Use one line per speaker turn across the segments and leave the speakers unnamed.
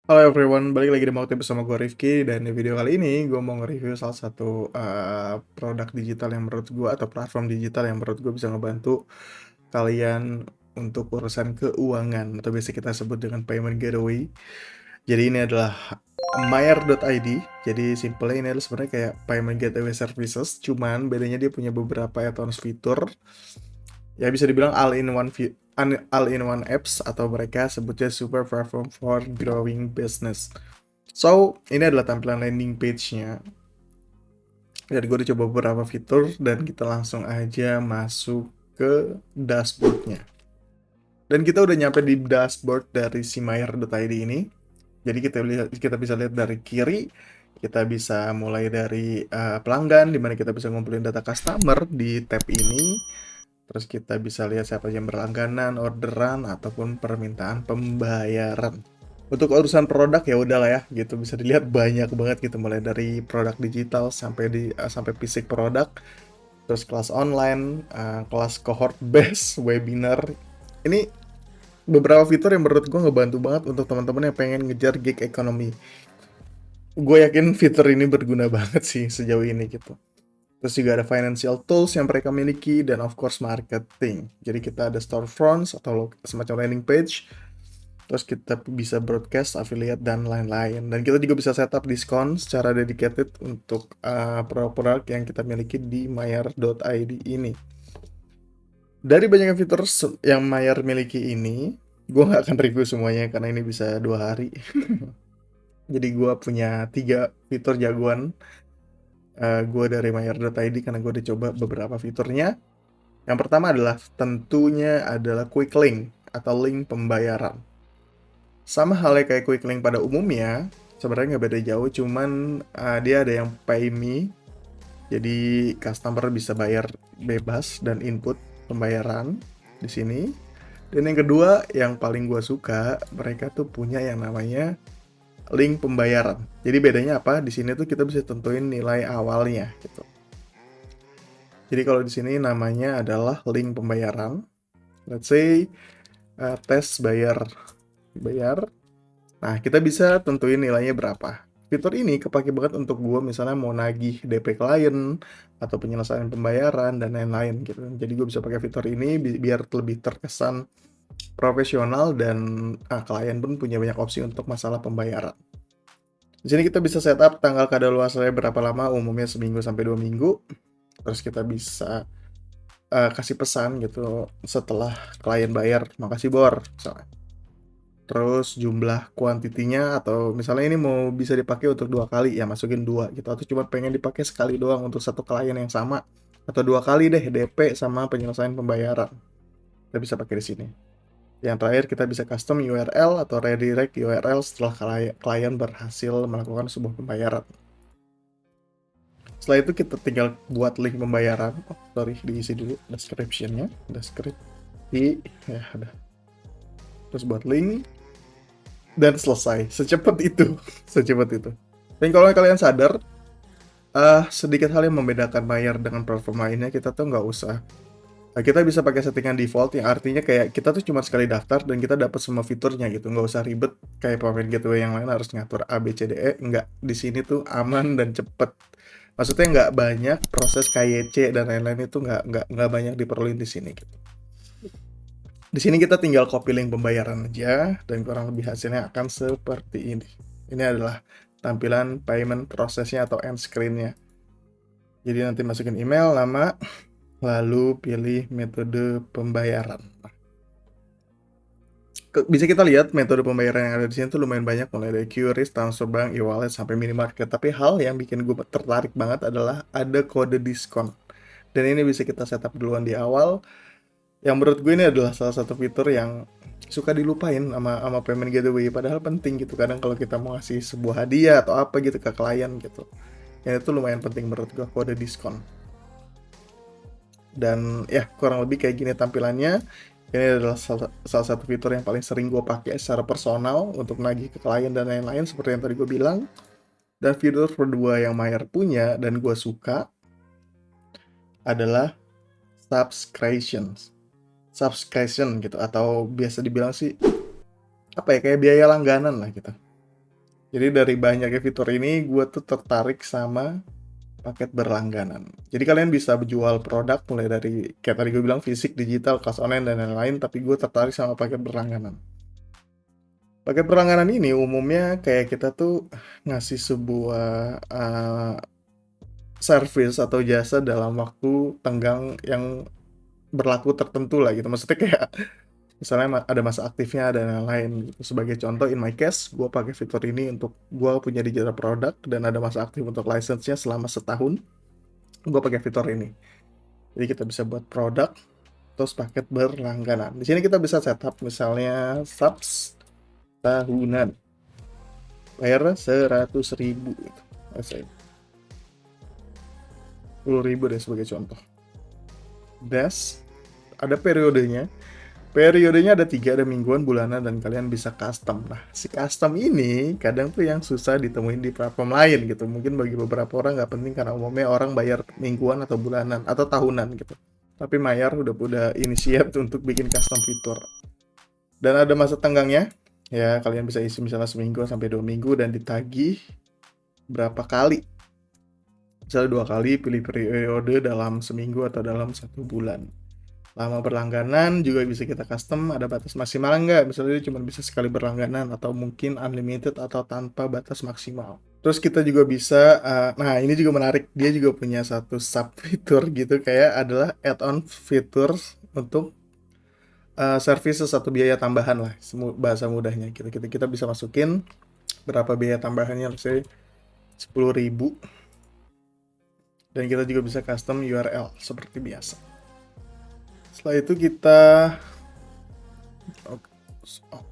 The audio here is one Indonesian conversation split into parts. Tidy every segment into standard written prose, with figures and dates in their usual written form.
Halo everyone, balik lagi di Mau Tips bersama gue Rifki. Dan di video kali ini gue mau nge-review salah satu produk digital yang menurut gue, atau platform digital yang menurut gue bisa ngebantu kalian untuk urusan keuangan, atau biasa kita sebut dengan payment gateway. Jadi ini adalah Mayer.id. Jadi simpelnya ini adalah sebenarnya kayak payment gateway services, cuman bedanya dia punya beberapa add-ons fitur. Ya bisa dibilang all-in-one apps, atau mereka sebutnya super platform for growing business. So, ini adalah tampilan landing page-nya. Dan gue udah coba beberapa fitur, dan kita langsung aja masuk ke dashboard-nya. Dan kita udah nyampe di dashboard dari si Mayer.id ini. Jadi kita bisa lihat dari kiri, kita bisa mulai dari pelanggan, di mana kita bisa ngumpulin data customer di tab ini. Terus kita bisa lihat siapa yang berlangganan, orderan, ataupun permintaan pembayaran. Untuk urusan produk ya udahlah ya, gitu bisa dilihat banyak banget gitu, mulai dari produk digital sampai fisik produk, terus kelas online, kelas cohort based, webinar. Ini beberapa fitur yang menurut gue ngebantu banget untuk teman-teman yang pengen ngejar gig economy. Gue yakin fitur ini berguna banget sih sejauh ini gitu. Terus juga ada financial tools yang mereka miliki, dan of course marketing. Jadi kita ada storefronts atau semacam landing page. Terus kita bisa broadcast, affiliate, dan lain-lain. Dan kita juga bisa setup diskon secara dedicated untuk produk-produk yang kita miliki di Mayer.id ini. Dari banyaknya fitur yang Mayer miliki ini, gue nggak akan review semuanya karena ini bisa 2 hari. Jadi gue punya 3 fitur jagoan gue dari Mayer.id karena gue udah coba beberapa fiturnya. Yang pertama adalah tentunya adalah quick link atau link pembayaran. Sama halnya kayak quick link pada umumnya, sebenarnya nggak beda jauh, cuman dia ada yang pay me, jadi customer bisa bayar bebas dan input pembayaran di sini. Dan yang kedua, yang paling gue suka, mereka tuh punya yang namanya link pembayaran. Jadi bedanya apa? Di sini tuh kita bisa tentuin nilai awalnya gitu. Jadi kalau di sini namanya adalah link pembayaran. Let's say tes bayar. Nah, kita bisa tentuin nilainya berapa. Fitur ini kepake banget untuk gue misalnya mau nagih DP klien, atau penyelesaian pembayaran, dan lain-lain gitu. Jadi gue bisa pakai fitur ini biar lebih terkesan profesional, dan klien pun punya banyak opsi untuk masalah pembayaran. Di sini kita bisa setup tanggal kadaluarsanya berapa lama, umumnya seminggu sampai 2 minggu. Terus kita bisa kasih pesan gitu setelah klien bayar, makasih Bor, misalnya. Terus jumlah kuantitinya, atau misalnya ini mau bisa dipakai untuk 2 kali, ya masukin 2 gitu, atau cuma pengen dipakai sekali doang untuk satu klien yang sama, atau 2 kali deh DP sama penyelesaian pembayaran, kita bisa pakai di sini. Yang terakhir, kita bisa custom URL atau redirect URL setelah klien berhasil melakukan sebuah pembayaran. Setelah itu kita tinggal buat link pembayaran. Diisi dulu description-nya, ya ada. Terus buat link, dan selesai. Secepat itu. Secepat itu. Dan kalau kalian sadar, sedikit hal yang membedakan Mayer dengan platform lainnya, kita tuh nggak usah. Kita bisa pakai settingan default, yang artinya kayak kita tuh cuma sekali daftar dan kita dapat semua fiturnya gitu. Nggak usah ribet kayak payment gateway yang lain harus ngatur A, B, C, D, E. Nggak. Di sini tuh aman dan cepet. Maksudnya nggak banyak proses KYC dan lain-lain, itu nggak banyak diperluin di sini gitu. Di sini kita tinggal copy link pembayaran aja, dan kurang lebih hasilnya akan seperti ini. Ini adalah tampilan payment prosesnya atau end screen-nya. Jadi nanti masukin email, nama, lalu pilih metode pembayaran. Bisa kita lihat metode pembayaran yang ada di sini tuh lumayan banyak, mulai dari QRIS, transfer bank, e-wallet, sampai mini market. Tapi hal yang bikin gue tertarik banget adalah ada kode diskon. Dan ini bisa kita setup duluan di awal. Yang menurut gue ini adalah salah satu fitur yang suka dilupain sama payment gateway, padahal penting gitu. Kadang kalau kita mau ngasih sebuah hadiah atau apa gitu ke klien gitu, ya itu lumayan penting menurut gue, kode diskon. Dan ya kurang lebih kayak gini tampilannya. Ini adalah salah satu fitur yang paling sering gue pakai secara personal untuk nagih ke klien dan lain-lain, seperti yang tadi gue bilang. Dan fitur kedua yang Mayer punya dan gue suka adalah subscription gitu, atau biasa dibilang sih apa ya, kayak biaya langganan lah gitu. Jadi dari banyaknya fitur ini, gue tuh tertarik sama paket berlangganan. Jadi kalian bisa jual produk mulai dari kayak tadi gue bilang fisik, digital, kelas online dan lain-lain, tapi gue tertarik sama paket berlangganan. Paket berlangganan ini umumnya kayak kita tuh ngasih sebuah service atau jasa dalam waktu tenggang yang berlaku tertentu lah gitu. Maksudnya kayak misalnya ada masa aktifnya dan lain-lain gitu. Sebagai contoh, in my case, gue pakai fitur ini untuk gue punya digital produk dan ada masa aktif untuk license-nya selama setahun. Gue pakai fitur ini. Jadi kita bisa buat produk terus paket berlangganan. Di sini kita bisa setup misalnya subs tahunan. Bayar 100.000 gitu. Let's say 10.000 deh sebagai contoh. Dash ada periodenya. Periodenya ada 3, ada mingguan, bulanan, dan kalian bisa custom. Nah, si custom ini kadang tuh yang susah ditemuin di platform lain gitu. Mungkin bagi beberapa orang nggak penting karena umumnya orang bayar mingguan atau bulanan atau tahunan gitu. Tapi Mayar udah initiate untuk bikin custom fitur. Dan ada masa tenggangnya. Ya, kalian bisa isi misalnya seminggu sampai 2 minggu dan ditagih berapa kali. Misalnya 2 kali, pilih periode dalam seminggu atau dalam 1 bulan. Lama berlangganan juga bisa kita custom, ada batas maksimal nggak? Misalnya cuma bisa sekali berlangganan atau mungkin unlimited atau tanpa batas maksimal. Terus kita juga bisa, nah ini juga menarik, dia juga punya satu sub fitur gitu kayak adalah add-on fitur untuk services atau biaya tambahan lah, bahasa mudahnya. Kita bisa masukin berapa biaya tambahannya, misalnya 10.000 dan kita juga bisa custom URL seperti biasa. Setelah itu kita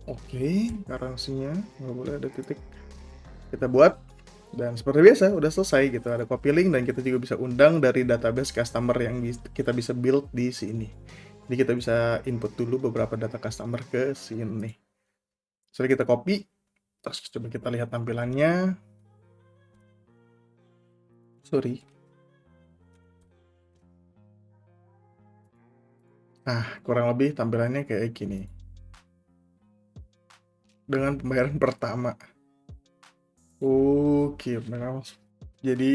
oke, garansinya nggak boleh ada titik. Kita buat dan seperti biasa udah selesai gitu. Ada copy link dan kita juga bisa undang dari database customer yang kita bisa build di sini. Jadi kita bisa input dulu beberapa data customer ke sini. Setelah kita copy, terus coba kita lihat tampilannya. Sorry. Nah, kurang lebih tampilannya kayak gini. Dengan pembayaran pertama. Oke, benar. Jadi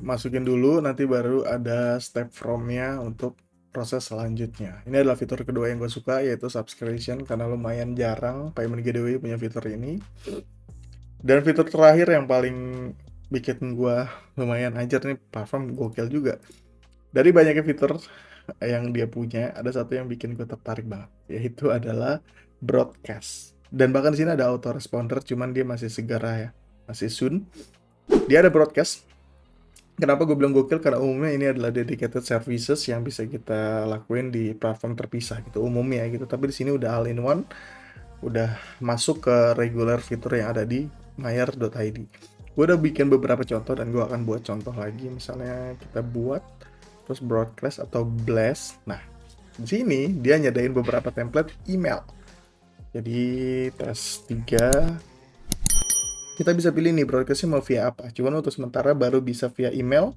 masukin dulu, nanti baru ada step from-nya untuk proses selanjutnya. Ini adalah fitur kedua yang gue suka, yaitu subscription, karena lumayan jarang payment gateway punya fitur ini. Dan fitur terakhir yang paling bikin gue lumayan anjir nih, platform gokil juga. Dari banyaknya fitur yang dia punya, ada satu yang bikin gue tertarik banget, yaitu adalah broadcast. Dan bahkan di sini ada autoresponder, cuman dia masih segera ya, masih soon. Dia ada broadcast. Kenapa gue bilang gokil? Karena umumnya ini adalah dedicated services yang bisa kita lakuin di platform terpisah gitu umumnya gitu. Tapi di sini udah all in one, udah masuk ke regular fitur yang ada di mayar.id. Gue udah bikin beberapa contoh dan gue akan buat contoh lagi. Misalnya kita buat terus broadcast atau blast. Nah, di sini dia nyadain beberapa template email. Jadi tes 3 kita bisa pilih nih broadcastnya mau via apa. Cuman untuk sementara baru bisa via email.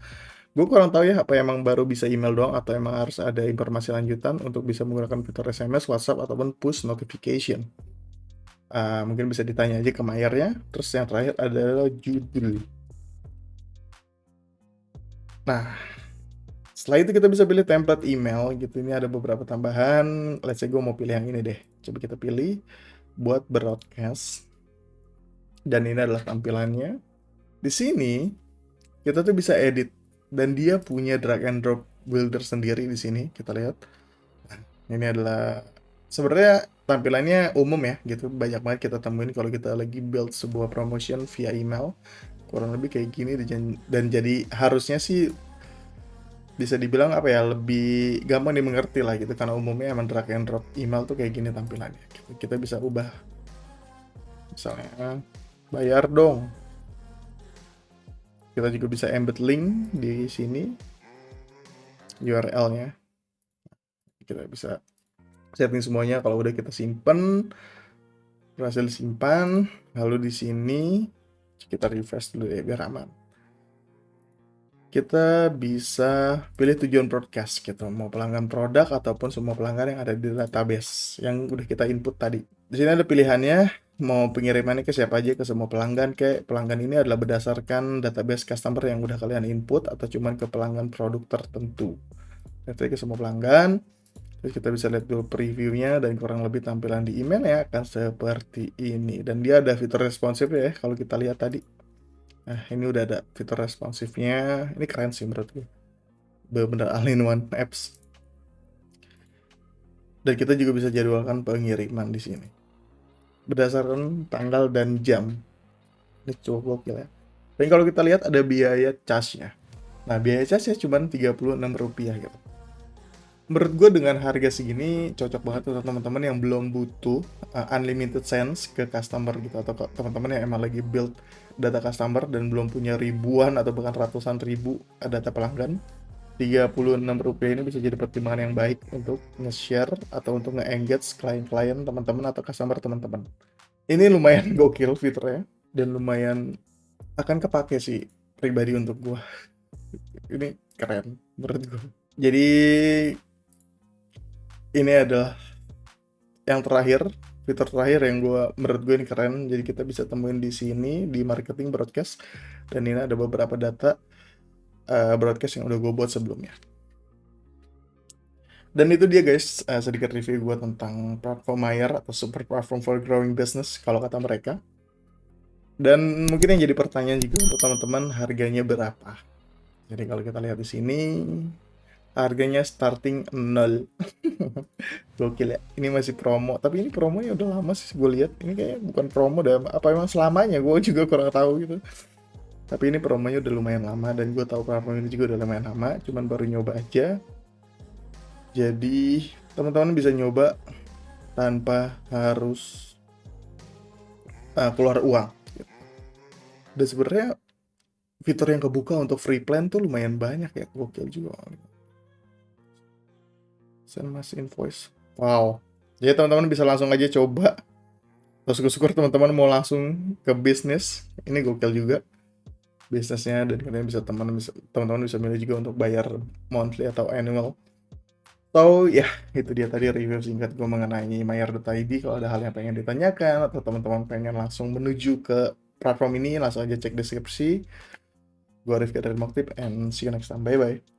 Gue kurang tahu ya apa emang baru bisa email doang atau emang harus ada informasi lanjutan untuk bisa menggunakan fitur SMS, WhatsApp ataupun push notification. Mungkin bisa ditanya aja ke Mayarnya. Terus yang terakhir adalah judul. Nah, setelah itu kita bisa pilih template email gitu. Ini ada beberapa tambahan. Let's say gue mau pilih yang ini deh. Coba kita pilih buat broadcast. Dan ini adalah tampilannya. Di sini kita tuh bisa edit dan dia punya drag and drop builder sendiri di sini. Kita lihat. Nah, ini adalah sebenarnya tampilannya umum ya gitu. Banyak banget kita temuin kalau kita lagi build sebuah promotion via email. Kurang lebih kayak gini dan jadi harusnya sih bisa dibilang apa ya, lebih gampang dimengerti lah gitu karena umumnya emang drag and drop email tuh kayak gini tampilannya. Kita bisa ubah misalnya bayar dong. Kita juga bisa embed link di sini URL-nya. Kita bisa setting semuanya. Kalau udah kita simpen, berhasil simpan, lalu di sini kita refresh dulu ya biar aman. Kita bisa pilih tujuan broadcast gitu, mau pelanggan produk ataupun semua pelanggan yang ada di database yang udah kita input tadi. Di sini ada pilihannya, mau pengirimannya ke siapa aja, ke semua pelanggan kayak pelanggan ini adalah berdasarkan database customer yang udah kalian input atau cuman ke pelanggan produk tertentu. Nanti ke semua pelanggan. Terus kita bisa lihat dulu previewnya dan kurang lebih tampilan di email ya akan seperti ini. Dan dia ada fitur responsif ya kalau kita lihat tadi. Nah ini udah ada fitur responsifnya. Ini keren sih menurut gue. Bener-bener all-in-one apps. Dan kita juga bisa jadwalkan pengiriman di sini berdasarkan tanggal dan jam. Ini cukup gokil ya. Dan kalau kita lihat ada biaya charge-nya. Nah biaya charge-nya cuma Rp36 gitu. Menurut gue dengan harga segini cocok banget untuk teman-teman yang belum butuh unlimited sense ke customer gitu, atau teman-teman yang emang lagi build data customer dan belum punya ribuan atau bahkan ratusan ribu data pelanggan. Rp36 ini bisa jadi pertimbangan yang baik untuk nge-share atau untuk nge-engage klien-klien teman-teman atau customer teman-teman. Ini lumayan gokil fiturnya dan lumayan akan kepake sih pribadi untuk gue. Ini keren menurut gue. Jadi ini adalah yang terakhir, fitur terakhir yang menurut gue ini keren. Jadi kita bisa temuin di sini di marketing broadcast, dan ini ada beberapa data broadcast yang udah gue buat sebelumnya. Dan itu dia guys, sedikit review gue tentang platform Mayer atau super platform for growing business kalau kata mereka. Dan mungkin yang jadi pertanyaan juga untuk teman-teman, harganya berapa? Jadi kalau kita lihat di sini, harganya starting 0. Gokil ya. Ini masih promo. Tapi ini promonya udah lama sih gue lihat. Ini kayaknya bukan promo dah. Apa emang selamanya? Gue juga kurang tahu gitu. Tapi ini promonya udah lumayan lama. Dan gue tahu platform ini juga udah lumayan lama. Cuman baru nyoba aja. Jadi teman-teman bisa nyoba tanpa harus keluar uang. Dan sebenarnya fitur yang kebuka untuk free plan tuh lumayan banyak ya. Gokil juga. Send mass invoice. Wow. Jadi teman-teman bisa langsung aja coba. Terus syukur teman-teman mau langsung ke bisnis. Ini gokil juga bisnisnya, dan kalian bisa teman-teman bisa milih juga untuk bayar monthly atau annual. So ya, itu dia tadi review singkat gue mengenai Mayer.id. Kalau ada hal yang pengen ditanyakan atau teman-teman pengen langsung menuju ke platform ini, langsung aja cek deskripsi. Gue Rifki dari Moktip, and see you next time. Bye bye.